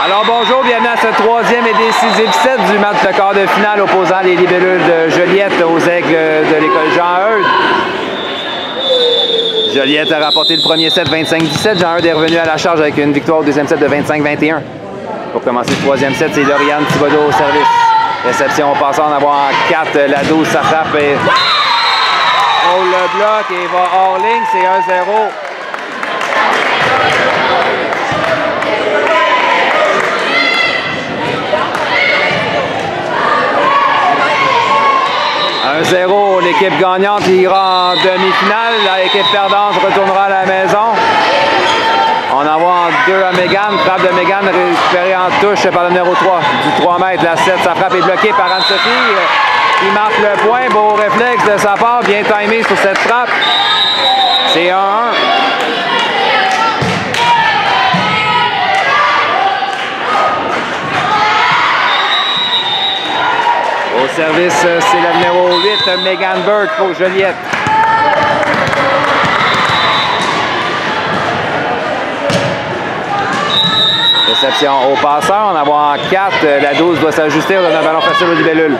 Alors bonjour, bienvenue à ce troisième et décisif set du match de quart de finale opposant les libellules de Joliette aux Aigles de l'école Jean-Eudes. Joliette a rapporté le premier set 25-17. Jean-Eudes est revenu à la charge avec une victoire au deuxième set de 25-21. Pour commencer le troisième set, c'est Lauriane Thibodeau au service. Réception, on passe en avoir 4. La 12, ça frappe et roule le bloc et va hors ligne, c'est 1-0. L'équipe gagnante ira en demi-finale. L'équipe perdante retournera à la maison. On envoie 2 à Mégane. Frappe de Mégane récupérée en touche par le numéro 3 du 3 mètres. La 7, sa frappe est bloquée par Anne-Sophie. Il marque le point. Beau réflexe de sa part. Bien timé sur cette frappe. C'est 1-1. Au service, c'est le numéro 8, Megan Burke pour Joliette. Réception au passeur, on en voit en 4. La 12 doit s'ajuster, on donne un ballon facile aux libellules.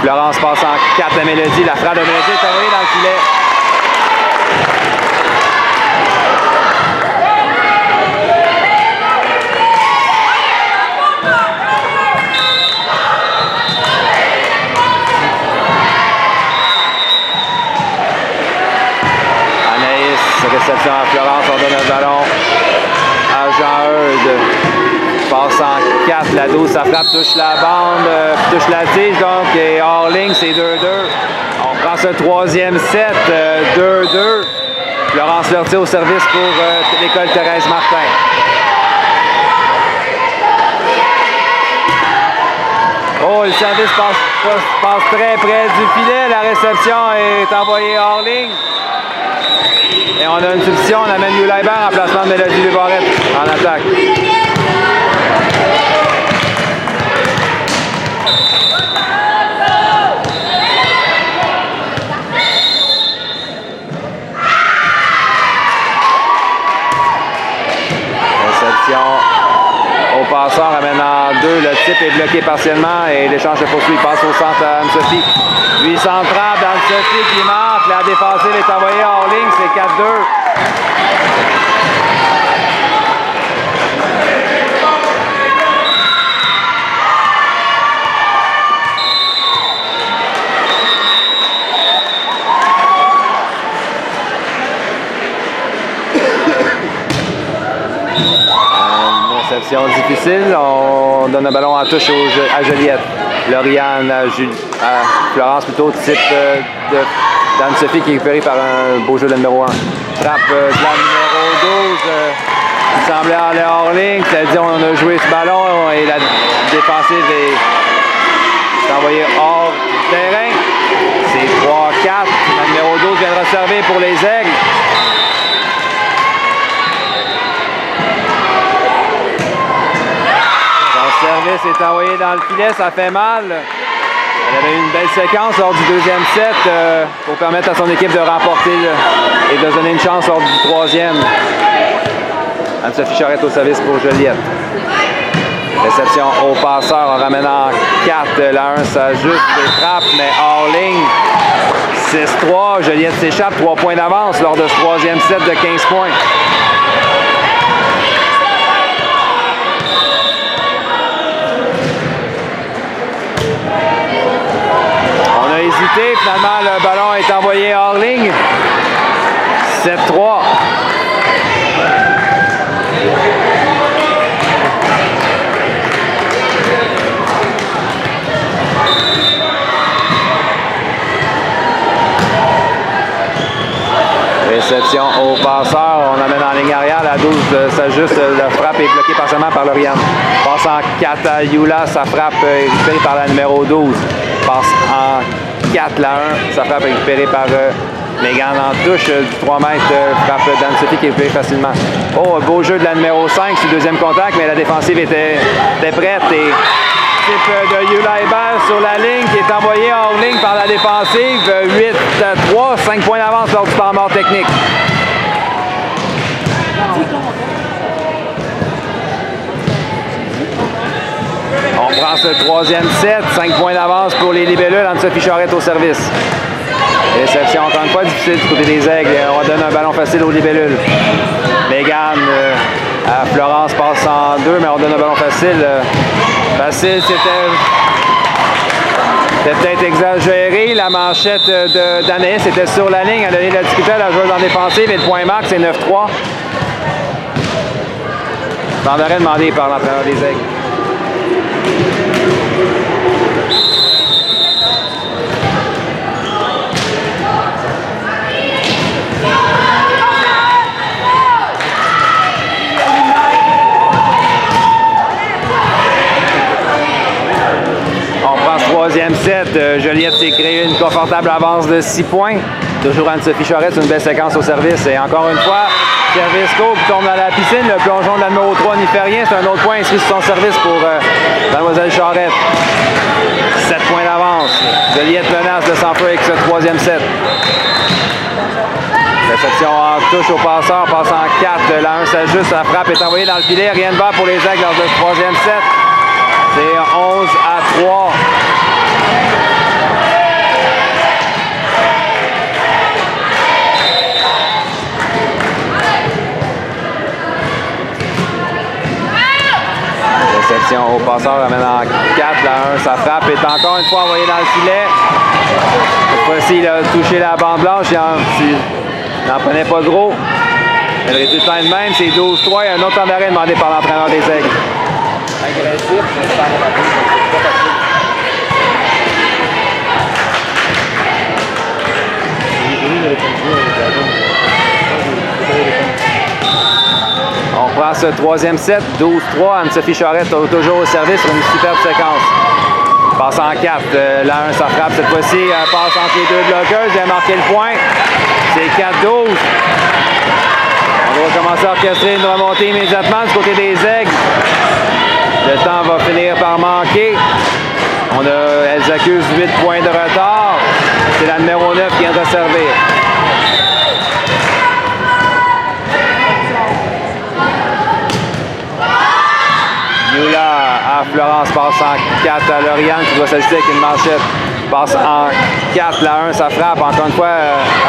Florence passe en 4 à Mélodie. La frappe de Mélodie est envoyée dans le filet. Réception à Florence, on donne un ballon à Jean-Eudes. Passe en 4, la 12, sa frappe, touche la bande, touche la tige, donc, et hors ligne, c'est 2-2. On prend ce troisième set, 2-2. Florence Lortie au service pour l'école Thérèse Martin. Oh, le service passe très près du filet. La réception est envoyée hors ligne. Et on a une substitution, on amène Yula Hébert en placement de Mélodie Lévarette en attaque. Réception au passeur, amène en 2. Le type est bloqué partiellement et l'échange se poursuit. Il passe au centre à Anne-Sophie. 800 frappes d'Anne-Sophie qui marque. La défensive est envoyée hors ligne. C'est 4-2. Réception difficile, on donne un ballon en touche à Joliette. Lauriane à Florence plutôt, type d'Anne-Sophie qui est récupérée par un beau jeu de numéro 1. Frappe de la numéro 12, il semblait aller hors ligne, c'est-à-dire on a joué ce ballon et la défensive est envoyée hors du terrain. C'est 3-4, la numéro 12 viendra servir pour les Aigles. Le service est envoyé dans le filet, ça fait mal. Elle avait eu une belle séquence lors du deuxième set pour permettre à son équipe de remporter et de donner une chance lors du troisième. Anne-Sophie Charette au service pour Joliette. Réception au passeur en ramenant 4. La 1 s'ajuste et frappe, mais hors ligne. 6-3. Joliette s'échappe. 3 points d'avance lors de ce troisième set de 15 points. Hésité, finalement le ballon est envoyé hors ligne. 7-3. Réception au passeur, on amène en ligne arrière, la 12 s'ajuste, la frappe est bloquée partiellement par Lauriane. Passe en 4 à Yula, sa frappe est récupérée par la numéro 12. Passe en 4, la 1, sa frappe est récupérée par Mégane en touche du 3 mètres, frappe d'Anne-Sophie qui est récupérée facilement. Oh, un beau jeu de la numéro 5 sur le deuxième contact, mais la défensive était prête et type de Yula Hébert sur la ligne qui est envoyé hors ligne par la défensive. 8-3, 5 points d'avance lors du temps mort technique. prend ce troisième set. 5 points d'avance pour les libellules. Anne-Sophie Charette au service. Réception encore une fois difficile du côté des Aigles. On donne un ballon facile aux libellules. Mégane à Florence passe en 2, mais on donne un ballon facile. Facile, c'était peut-être exagéré. La manchette d'Anaïs était sur la ligne. Elle a donné la difficulté à la joueuse en défensive et le point marque, c'est 9-3. Temps d'arrêt demandé par l'entraîneur des Aigles. Troisième set, Joliette s'est créé une confortable avance de 6 points. Toujours Anne-Sophie Charette, une belle séquence au service. Et encore une fois, Kervisco qui tombe dans la piscine. Le plongeon de la numéro 3 n'y fait rien. C'est un autre point inscrit sur son service pour Mademoiselle Charette. 7 points d'avance. Joliette menace de s'enfuir avec ce troisième set. Réception en touche au passeur, passe en 4. La 1 s'ajuste, la frappe est envoyée dans le filet. Rien de bas pour les Aigles lors de ce troisième set. C'est 11-3. Réception au passeur, ramène en 4, la 1, sa frappe est encore une fois envoyée dans le filet. Cette fois-ci, il a touché la bande blanche, il n'en prenait pas gros. Le résultat est le même, c'est 12-3, il y a un autre temps d'arrêt demandé par l'entraîneur des Aigles. Agressif, mais c'est pas facile. On prend ce troisième set, 12-3. Anne-Sophie Charette toujours au service pour une superbe séquence. Passe en 4. La 1, ça frappe cette fois-ci. Passe entre les deux bloqueuses. Il a marqué le point. C'est 4-12. On va commencer à orchestrer une remontée immédiatement du côté des Aigles. Le temps va finir par manquer. Elles accusent 8 points de retard. C'est la numéro 9 qui vient de servir. Yula à Florence passe en 4 à Lauriane qui doit s'ajuster avec une manchette. Passe en 4, la 1, ça frappe. Encore une fois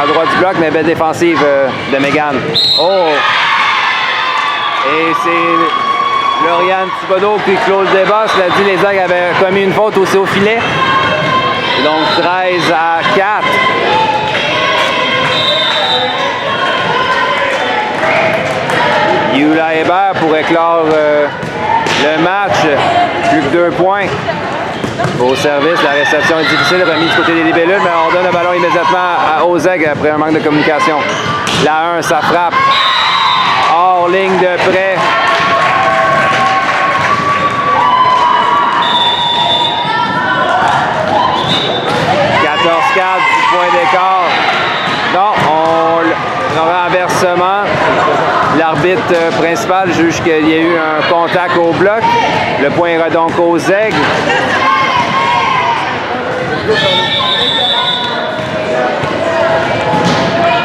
à droite du bloc, mais belle défensive de Mégane. Oh! Et c'est Lauriane Thibodeau qui close le débat. Cela dit, les Aigles avaient commis une faute aussi au filet. Donc 13 à 4. Yula Hébert pour éclore le match. Plus que 2 points. Au service, la réception est difficile, remise du côté des libellules, mais on donne le ballon immédiatement aux Aigles après un manque de communication. La 1, ça frappe. Hors ligne de près. Point d'écart. Non, renversement. L'arbitre principal juge qu'il y a eu un contact au bloc. Le point ira donc aux Aigles.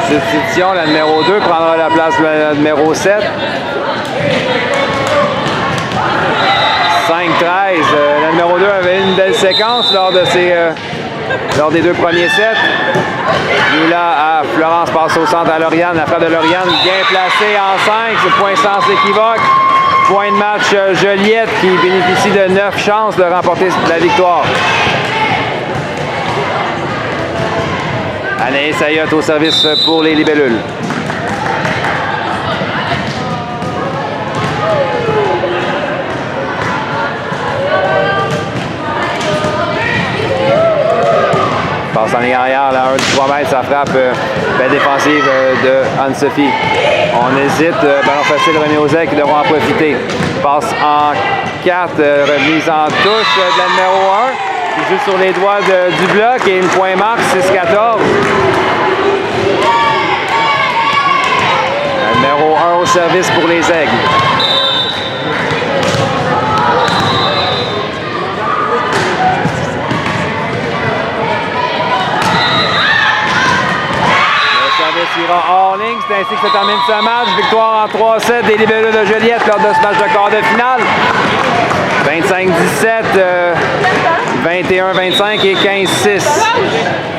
Substitution, la numéro 2 prendra la place de la numéro 7. 5-13. La numéro 2 avait une belle séquence lors des 2 premiers sets. Yula à Florence passe au centre à Lauriane. La frappe de Lauriane bien placée en 5. C'est point sans équivoque. Point de match Joliette qui bénéficie de 9 chances de remporter la victoire. Anaïs Ayotte au service pour les libellules. Passe en ligne arrière, la 1 du 3 mètres, ça frappe. Belle défensive de Anne-Sophie. On hésite, ballon facile remis aux Aigles qui devront en profiter. Passe en 4, remise en touche de la numéro 1. Qui joue sur les doigts du bloc et une point marque, 6-14. La numéro 1 au service pour les Aigles. Ira hors ligne. C'est ainsi que se termine ce match. Victoire en 3-7 des libellules de Joliette lors de ce match de quart de finale. 25-17. 17, 21-25 et 15-6.